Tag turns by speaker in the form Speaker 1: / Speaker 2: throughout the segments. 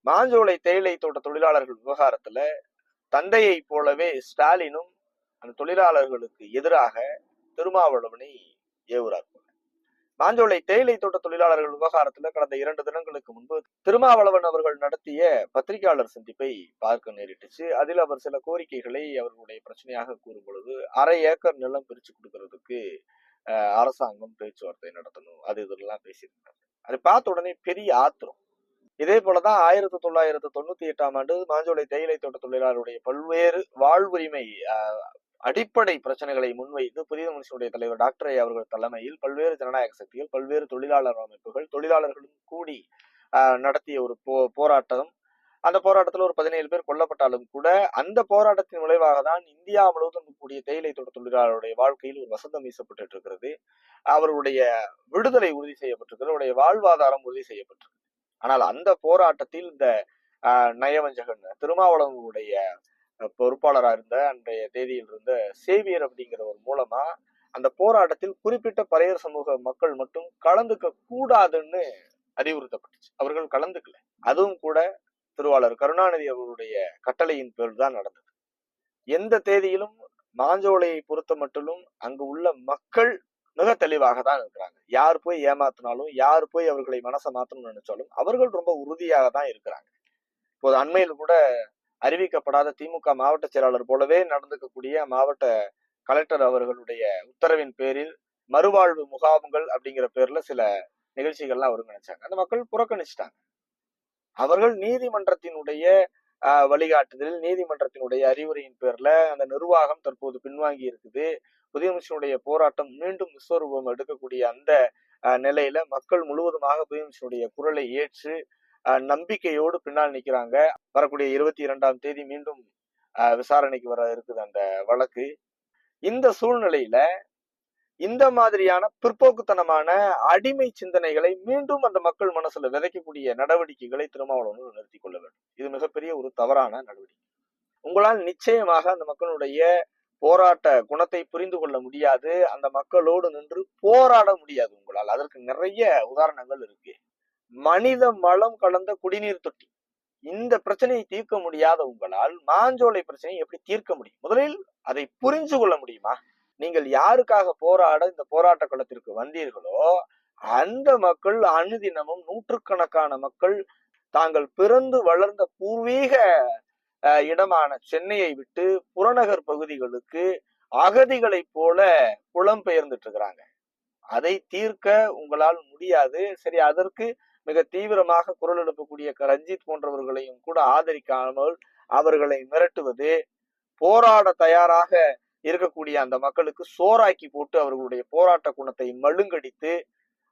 Speaker 1: மாஞ்சோலை தேயிலை தோட்ட தொழிலாளர்கள் விவகாரத்துல தந்தையை போலவே ஸ்டாலினும் அந்த தொழிலாளர்களுக்கு எதிராக திருமாவளவனை ஏவுறார். மாஞ்சோலை தேயிலை தோட்ட தொழிலாளர்கள் விவகாரத்துல கடந்த 2 தினங்களுக்கு முன்பு திருமாவளவன் அவர்கள் நடத்திய பத்திரிகையாளர் சந்திப்பை பார்க்க நேரிட்டுச்சு. அதில் அவர் சில கோரிக்கைகளை அவர்களுடைய பிரச்சனையாக கூறும் பொழுது 1/2 ஏக்கர் நிலம் பிரிச்சு கொடுக்கறதுக்கு அரசாங்கம் பேச்சுவார்த்தை நடத்தணும், அது இதெல்லாம் பேசியிருந்தாங்க. அதை பார்த்த உடனே பெரிய ஆத்திரம். இதே போலதான் 1998ஆம் ஆண்டு மாஞ்சோலை தேயிலை தோட்ட தொழிலாளருடைய பல்வேறு வாழ்வுரிமை அடிப்படை பிரச்சனைகளை முன்வைத்து புதிய மனுஷனுடைய தலைவர் டாக்டர் ஐ அவர்கள் தலைமையில் பல்வேறு ஜனநாயக சக்திகள், பல்வேறு தொழிலாளர் அமைப்புகள், தொழிலாளர்களும் கூடி நடத்திய ஒரு போராட்டம். அந்த போராட்டத்தில் ஒரு 17 பேர் கொல்லப்பட்டாலும் கூட அந்த போராட்டத்தின் விளைவாக தான் இந்தியா முழுவதும் இருக்கக்கூடிய தேயிலை தோட்ட தொழிலாளருடைய வாழ்க்கையில் ஒரு வசந்தம் வீசப்பட்டு இருக்கிறது. அவருடைய விடுதலை உறுதி செய்யப்பட்டிருக்கிறது, அவருடைய வாழ்வாதாரம் உறுதி செய்யப்பட்டிருக்கு. ஆனால் அந்த போராட்டத்தில் இந்த நயவஞ்சகன் திருமாவளவனுடைய பொறுப்பாளராக இருந்த அன்றைய தேதியில் இருந்த சேவியர் அப்படிங்கிறவர் மூலமா அந்த போராட்டத்தில் குறிப்பிட்ட பறையர் சமூக மக்கள் மட்டும் கலந்துக்க கூடாதுன்னு அறிவுறுத்தப்பட்டுச்சு. அவர்கள் கலந்துக்கல. அதுவும் கூட திருவாளர் கருணாநிதி அவர்களுடைய கட்டளையின் பேர் தான் நடந்தது. எந்த தேதியிலும் மாஞ்சோலையை பொறுத்த மட்டும் அங்கு உள்ள மக்கள் மிக தெளிவாக தான் இருக்கிறாங்க. யார் போய் ஏமாத்தினாலும், யார் போய் அவர்களை மனசை மாத்தணும்னு நினைச்சாலும் அவர்கள் ரொம்ப உறுதியாக தான் இருக்கிறாங்க. இப்போது அண்மையில் கூட அறிவிக்கப்படாத திமுக மாவட்ட செயலாளர் போலவே நடந்துக்கக்கூடிய மாவட்ட கலெக்டர் அவர்களுடைய உத்தரவின் பேரில் மறுவாழ்வு முகாம்கள் அப்படிங்கிற பேர்ல சில நிகழ்ச்சிகள்லாம் ஒருங்கிணைச்சாங்க. அந்த மக்கள் புறக்கணிச்சிட்டாங்க. அவர்கள் நீதிமன்றத்தினுடைய வழிகாட்டுதலில், நீதிமன்றத்தினுடைய அறிவுரையின் பேர்ல அந்த நிர்வாகம் தற்போது பின்வாங்கி இருக்குது. புதிய மனுஷனுடைய போராட்டம் மீண்டும் விஸ்வரூபம் எடுக்கக்கூடிய அந்த நிலையில மக்கள் முழுவதுமாக புதிய மனுஷனுடைய குரலை ஏற்று நம்பிக்கையோடு பின்னால் நிக்கிறாங்க. வரக்கூடிய 22ஆம் தேதி மீண்டும் விசாரணைக்கு வர இருக்குது அந்த வழக்கு. இந்த சூழ்நிலையில இந்த மாதிரியான பிற்போக்குத்தனமான அடிமை சிந்தனைகளை மீண்டும் அந்த மக்கள் மனசுல விதைக்கக்கூடிய நடவடிக்கைகளை திருமாவளவன் நிறுத்தி கொள்ள வேண்டும். இது மிகப்பெரிய ஒரு தவறான நடவடிக்கை. உங்களால் நிச்சயமாக அந்த மக்களுடைய போராட்ட குணத்தை புரிந்து கொள்ள முடியாது, அந்த மக்களோடு நின்று போராட முடியாது உங்களால். அதற்கு நிறைய உதாரணங்கள் இருக்கு. மனித மலம் கலந்த குடிநீர் தொட்டி, இந்த பிரச்சனையை தீர்க்க முடியாத உங்களால் மாஞ்சோலை பிரச்சனையை எப்படி தீர்க்க முடியும்? முதலில் அதை புரிஞ்சு கொள்ள முடியுமா? நீங்கள் யாருக்காக போராட இந்த போராட்ட களத்திற்கு வந்தீர்களோ அந்த மக்கள் அனுதினமும் நூற்றுக்கணக்கான மக்கள் தாங்கள் பிறந்து வளர்ந்த பூர்வீக இடமான சென்னையை விட்டு புறநகர் பகுதிகளுக்கு அகதிகளை போல புலம்பெயர்ந்துட்டு இருக்கிறாங்க. அதை தீர்க்க உங்களால் முடியாது. சரி, அதற்கு மிக தீவிரமாக குரல் எழுப்பக்கூடிய ரஞ்சித் போன்றவர்களையும் கூட ஆதரிக்காமல் அவர்களை மிரட்டுவது, போராட தயாராக இருக்கக்கூடிய அந்த மக்களுக்கு சோறாக்கி போட்டு அவர்களுடைய போராட்ட குணத்தை மழுங்கடித்து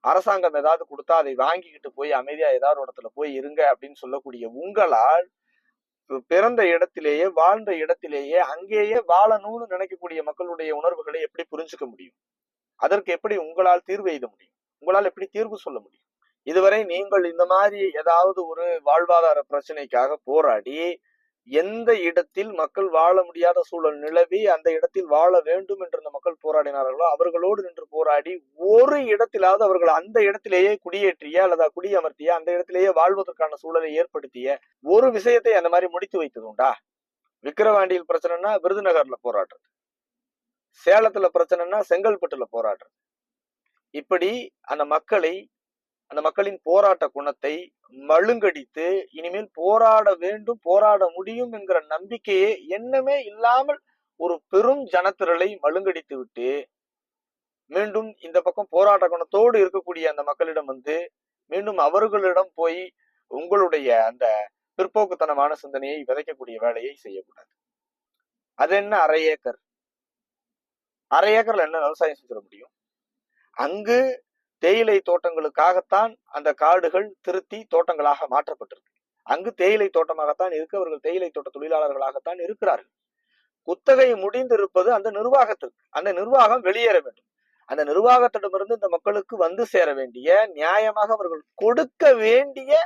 Speaker 1: அரசாங்கம் ஏதாவது கொடுத்தா அதை வாங்கிக்கிட்டு போய் அமைதியா ஏதாவது இடத்துல போய் இருங்க அப்படின்னு சொல்லக்கூடிய உங்களால் பிறந்த இடத்திலேயே வாழ்ந்த இடத்திலேயே அங்கேயே வாழணும்னு நினைக்கக்கூடிய மக்களுடைய உணர்வுகளை எப்படி புரிஞ்சுக்க முடியும்? அதற்கு எப்படி உங்களால் தீர்வு எழுத முடியும்? உங்களால் எப்படி தீர்வு சொல்ல முடியும்? இதுவரை நீங்கள் இந்த மாதிரி ஏதாவது ஒரு வாழ்வாதார பிரச்சனைக்காக போராடி எந்த இடத்தில் மக்கள் வாழ முடியாத சூழல் நிலவி அந்த இடத்தில் வாழ வேண்டும் என்று அந்த மக்கள் போராடினார்களோ அவர்களோடு நின்று போராடி ஒரு இடத்திலாவது அவர்கள் அந்த இடத்திலேயே குடியேற்றிய அல்லது குடியமர்த்திய அந்த இடத்திலேயே வாழ்வதற்கான சூழலை ஏற்படுத்திய ஒரு விஷயத்தை அந்த மாதிரி முடித்து வைத்தது உண்டா? விக்கிரவாண்டியில் பிரச்சனைனா விருதுநகர்ல போராடுறது, சேலத்துல பிரச்சனைனா செங்கல்பட்டுல போராடுறது. இப்படி அந்த மக்களின் போராட்ட குணத்தை மழுங்கடித்து இனிமேல் போராட வேண்டும், போராட முடியும் என்கிற நம்பிக்கையே எண்ணமே இல்லாமல் ஒரு பெரும் ஜனத்திரளை மழுங்கடித்து விட்டு மீண்டும் இந்த பக்கம் போராட்ட குணத்தோடு இருக்கக்கூடிய அந்த மக்களிடம் வந்து மீண்டும் அவர்களிடம் போய் உங்களுடைய அந்த பிற்போக்குத்தனமான சிந்தனையை விதைக்கக்கூடிய வேலையை செய்யக்கூடாது. அது என்ன 1/2 ஏக்கர்? 1/2 ஏக்கர்ல என்ன விவசாயம் செஞ்சிட முடியும்? அங்கு தேயிலை தோட்டங்களுக்காகத்தான் அந்த காடுகள் திருத்தி தோட்டங்களாக மாற்றப்பட்டிருக்கு. அங்கு தேயிலை தோட்டமாகத்தான் இருக்கு. அவர்கள் தேயிலை தோட்ட தொழிலாளர்களாகத்தான் இருக்கிறார்கள். குத்தகை முடிந்திருப்பது அந்த நிர்வாகத்திற்கு. அந்த நிர்வாகம் வெளியேற வேண்டும். அந்த நிர்வாகத்திடமிருந்து இந்த மக்களுக்கு வந்து சேர வேண்டிய, நியாயமாக அவர்கள் கொடுக்க வேண்டிய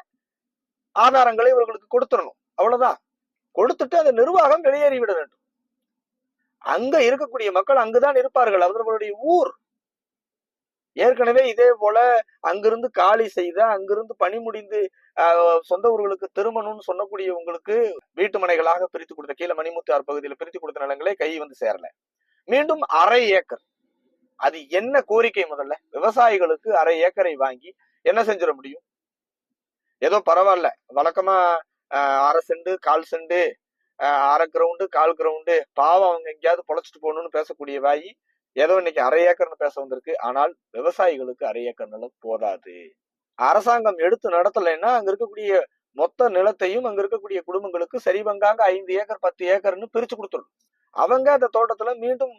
Speaker 1: ஆதாரங்களை இவர்களுக்கு கொடுத்துடணும். அவ்வளவுதான். கொடுத்துட்டு அந்த நிர்வாகம் வெளியேறிவிட வேண்டும். அங்க இருக்கக்கூடிய மக்கள் அங்குதான் இருப்பார்கள். அவர்களுடைய ஊர். ஏற்கனவே இதே போல அங்கிருந்து காலி செய்த, அங்கிருந்து பணி முடிந்து சொந்த ஊர்களுக்கு திரும்பணும்னு சொன்னக்கூடியவங்களுக்கு வீட்டு மனைகளாக பிரித்து கொடுத்த, கீழே மணிமுத்தார் பகுதியில் பிரித்து கொடுத்த நிலங்களே கை வந்து சேரல. மீண்டும் 1/2 ஏக்கர். அது என்ன கோரிக்கை? முதல்ல விவசாயிகளுக்கு 1/2 ஏக்கரை வாங்கி என்ன செஞ்சிட முடியும்? ஏதோ பரவாயில்ல, வழக்கமா 1/2 சென்ட் 1/4 சென்ட் 1/2 கிரவுண்டு 1/4 கிரவுண்டு, பாவம் அவங்க எங்கேயாவது பொழைச்சிட்டு போகணும்னு பேசக்கூடிய வாய் ஏதோ இன்னைக்கு 1/2 ஏக்கர்னு பேச வந்திருக்கு. ஆனால் விவசாயிகளுக்கு 1/2 ஏக்கர் நிலம் போதாது. அரசாங்கம் எடுத்து நடத்தலைன்னா அங்க இருக்கக்கூடிய மொத்த நிலத்தையும் அங்க இருக்கக்கூடிய குடும்பங்களுக்கு சரி பங்காங்க 5 ஏக்கர் 10 ஏக்கர்னு பிரிச்சு கொடுத்துடும். அவங்க அந்த தோட்டத்துல மீண்டும்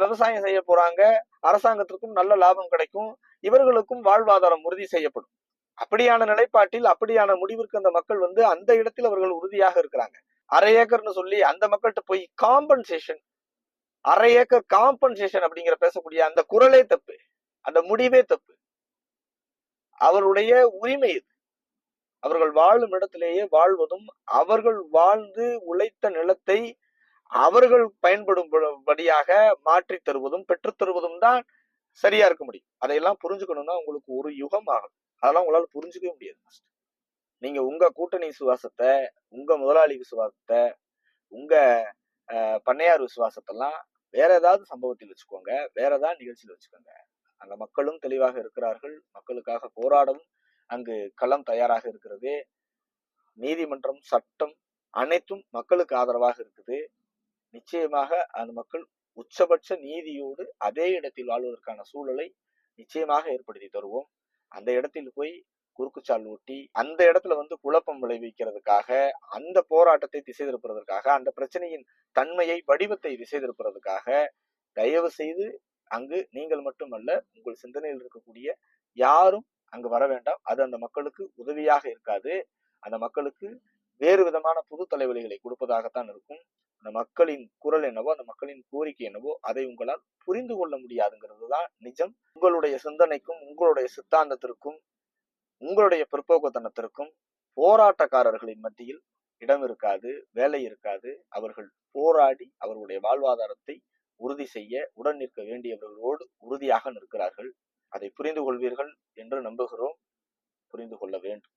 Speaker 1: விவசாயம் செய்ய போறாங்க. அரசாங்கத்திற்கும் நல்ல லாபம் கிடைக்கும், இவர்களுக்கும் வாழ்வாதாரம் உறுதி செய்யப்படும். அப்படியான நிலைப்பாட்டில், அப்படியான முடிவிற்கு அந்த மக்கள் வந்து அந்த இடத்தில் அவர்கள் உறுதியாக இருக்கிறாங்க. 1/2 ஏக்கர்னு சொல்லி அந்த மக்கள்கிட்ட போய் காம்பன்சேஷன், 1/2 ஏக்கர் காம்பன்சேஷன் அப்படிங்கிற பேசக்கூடிய அந்த குரலே தப்பு, அந்த முடிவே தப்பு. அவருடைய உரிமை இது. அவர்கள் வாழும் இடத்திலேயே வாழ்வதும், அவர்கள் வாழ்ந்து உழைத்த நிலத்தை அவர்கள் பயன்படும்படியாக மாற்றி தருவதும் பெற்றுத் தருவதும் தான் சரியா இருக்க முடியும். அதையெல்லாம் புரிஞ்சுக்கணும்னா உங்களுக்கு ஒரு யுகம் ஆகும். அதெல்லாம் உங்களால புரிஞ்சுக்கவே முடியாது. நீங்க உங்க கூட்டணி விசுவாசத்தை, உங்க முதலாளி விசுவாசத்தை, உங்க பண்ணையார் விசுவாசத்தெல்லாம் வேற ஏதாவது சம்பவத்தில் வச்சுக்கோங்க, வேற ஏதாவது நிகழ்ச்சியில் வச்சுக்கோங்க. அங்க மக்களும் தெளிவாக இருக்கிறார்கள். மக்களுக்காக போராடவும் அங்கு களம் தயாராக இருக்கிறது. நீதிமன்றம், சட்டம் அனைத்தும் மக்களுக்கு ஆதரவாக இருக்குது. நிச்சயமாக அந்த மக்கள் உச்சபட்ச நீதியோடு அதே இடத்தில் வாழ்வதற்கான சூழலை நிச்சயமாக ஏற்படுத்தி தருவோம். அந்த இடத்தில் போய் குறுக்குச்சால் ஊட்டி அந்த இடத்துல வந்து குழப்பம் விளைவிக்கிறதுக்காக, அந்த போராட்டத்தை திசை திருப்புறதற்காக, அந்த பிரச்சனையின் தன்மையை வடிவத்தை திசை திருப்புறதுக்காக தயவு செய்து அங்கு நீங்கள் மட்டுமல்ல, உங்கள் சிந்தனையில் இருக்கக்கூடிய யாரும் அங்கு வர வேண்டாம். அது அந்த மக்களுக்கு உதவியாக இருக்காது. அந்த மக்களுக்கு வேறு விதமான புது தலைவலிகளை கொடுப்பதாகத்தான் இருக்கும். அந்த மக்களின் குரல் என்னவோ, அந்த மக்களின் கோரிக்கை என்னவோ, அதை உங்களால் புரிந்து கொள்ள முடியாதுங்கிறது தான் நிஜம். உங்களுடைய சிந்தனைக்கும், உங்களுடைய சித்தாந்தத்திற்கும், உங்களுடைய பிற்போக்குத்தனத்திற்கும் போராட்டக்காரர்களின் மத்தியில் இடம் இருக்காது, வேலை இருக்காது. அவர்கள் போராடி அவர்களுடைய வாழ்வாதாரத்தை உறுதி செய்ய உடன் நிற்க வேண்டியவர்களோடு உறுதியாக நிற்கிறார்கள். அதை புரிந்து கொள்வீர்கள் என்று நம்புகிறோம். புரிந்து கொள்ள வேண்டும்.